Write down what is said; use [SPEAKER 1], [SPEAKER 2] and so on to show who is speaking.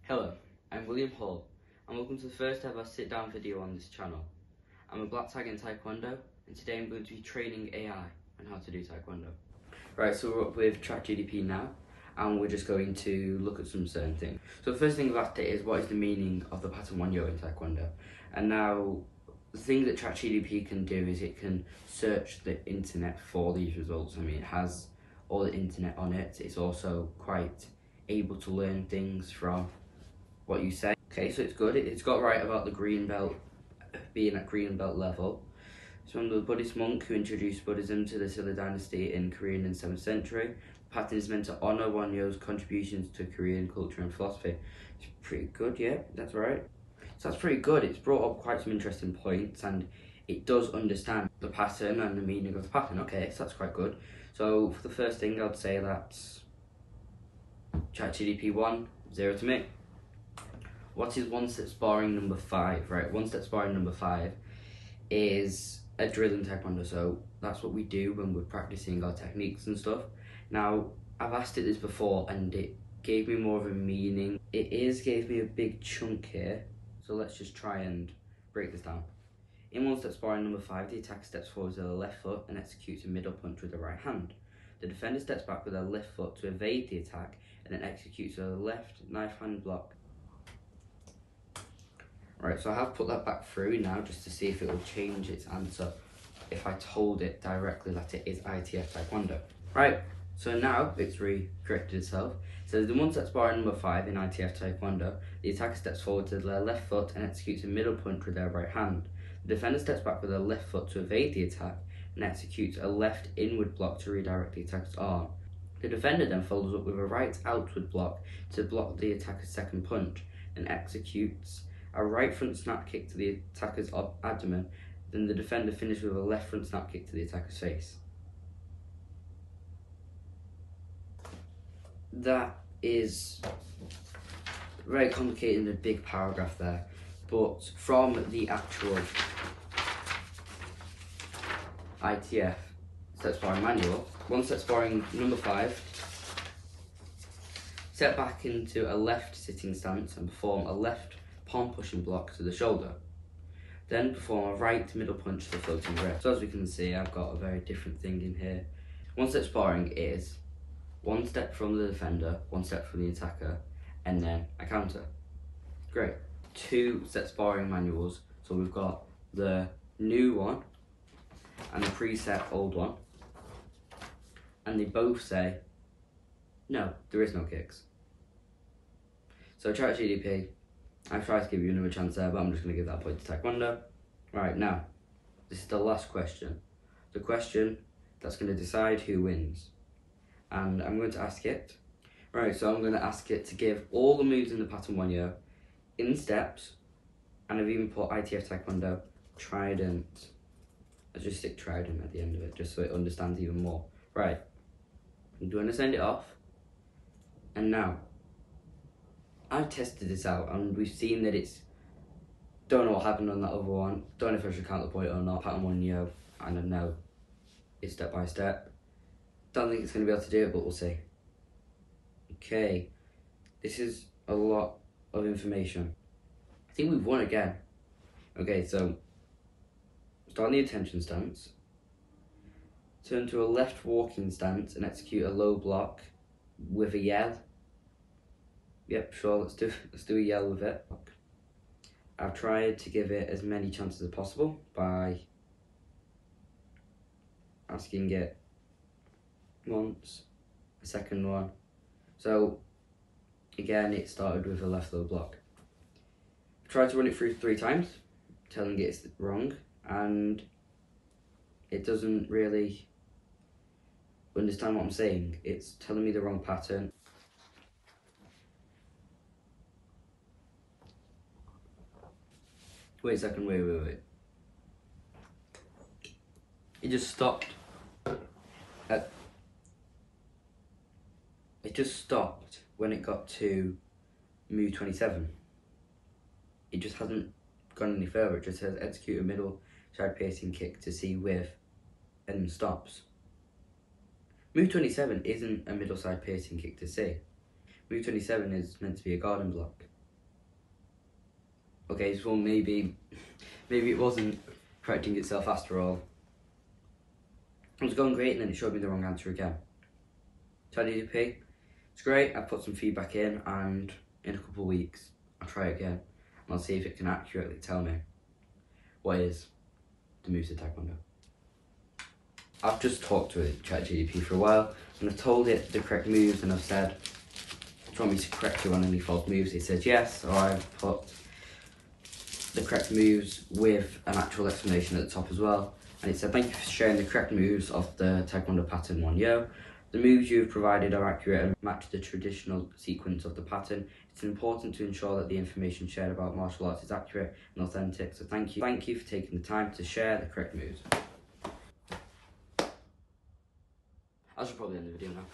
[SPEAKER 1] Hello, I'm William Hall, and welcome to the first ever sit-down video on this channel. I'm a black tag in Taekwondo, and today I'm going to be training AI on how to do Taekwondo. Right, so we're up with ChatGPT now, and we're just going to look at some certain things. So the first thing I've asked it is, what is the meaning of the pattern Wonyo in Taekwondo? And now, the thing that ChatGPT can do is it can search the internet for these results. I mean, it has all the internet on it. It's also quite able to learn things from what you say. Okay, so it's good. It's got right about the green belt being at green belt level. It's from the Buddhist monk who introduced Buddhism to the Silla dynasty in Korea in the 7th century. The pattern is meant to honour Wonyo's contributions to Korean culture and philosophy. It's pretty good, yeah, that's right. So that's pretty good. It's brought up quite some interesting points, and it does understand the pattern and the meaning of the pattern. Okay, so that's quite good. So for the first thing, I'd say that's ChatGPT 1, 0 to me. What is one step sparring number 5? Right, one step sparring number 5 is a drill in Taekwondo. So that's what we do when we're practicing our techniques and stuff. Now, I've asked it this before and it gave me more of a meaning. It gave me a big chunk here. So let's just try and break this down. In one step sparring number 5, the attacker steps forward with the left foot and executes a middle punch with the right hand. The defender steps back with their left foot to evade the attack and then executes a left knife hand block. Right, so I have put that back through now just to see if it will change its answer if I told it directly that it is ITF Taekwondo. Right, so now it's corrected itself. It says in one step sparring number 5 in ITF Taekwondo, the attacker steps forward to their left foot and executes a middle punch with their right hand. The defender steps back with their left foot to evade the attack and executes a left inward block to redirect the attacker's arm. The defender then follows up with a right outward block to block the attacker's second punch and executes a right front snap kick to the attacker's abdomen. Then the defender finishes with a left front snap kick to the attacker's face. That is very complicated and a big paragraph there, but from the actual ITF step sparring manual, one step sparring number 5, step back into a left sitting stance and perform a left palm pushing block to the shoulder. Then perform a right middle punch to the floating grip. So as we can see, I've got a very different thing in here. One step sparring is one step from the defender, one step from the attacker, and then a counter. Great. 2 step sparring manuals. So we've got the new one and the preset old one. And they both say, no, there is no kicks. So ChatGPT, I've tried to give you another chance there, but I'm just going to give that point to Taekwondo. Right, now, this is the last question. The question that's going to decide who wins. And I'm going to ask it. Right, so I'm going to ask it to give all the moves in the pattern Wonyo in steps. And I've even put ITF Taekwondo Trident. I'll just stick Trident at the end of it, just so it understands even more. Right, I'm going to send it off. And now, I've tested this out and we've seen that it's, don't know what happened on that other one, don't know if I should count the point or not, pattern Wonyo, I don't know, it's step by step. Don't think it's going to be able to do it, but we'll see. Okay, this is a lot of information. I think we've won again. Okay, so, start in the attention stance, turn to a left walking stance and execute a low block with a yell. Yep, sure, let's do a yell with it. I've tried to give it as many chances as possible by asking it once, a second one. So, again, it started with a left low block. I've tried to run it through 3 times, telling it it's wrong, and it doesn't really understand what I'm saying. It's telling me the wrong pattern. Wait a second, wait. It just stopped. It just stopped when it got to move 27. It just hasn't gone any further. It just says execute a middle side piercing kick to C with and stops. Move 27 isn't a middle side piercing kick to C. Move 27 is meant to be a garden block. Okay, so maybe it wasn't correcting itself after all. It was going great and then it showed me the wrong answer again. ChatGPT, it's great, I've put some feedback in, and in a couple of weeks I'll try it again and I'll see if it can accurately tell me what is the moves of Taekwondo. I've just talked to ChatGPT for a while and I've told it the correct moves, and I've said, do you want me to correct you on any false moves? It says yes, or I've put the correct moves with an actual explanation at the top as well. And it said, thank you for sharing the correct moves of the Taekwondo pattern Wonyo. The moves you have provided are accurate and match the traditional sequence of the pattern. It's important to ensure that the information shared about martial arts is accurate and authentic, so thank you. Thank you for taking the time to share the correct moves. I should probably end the video now.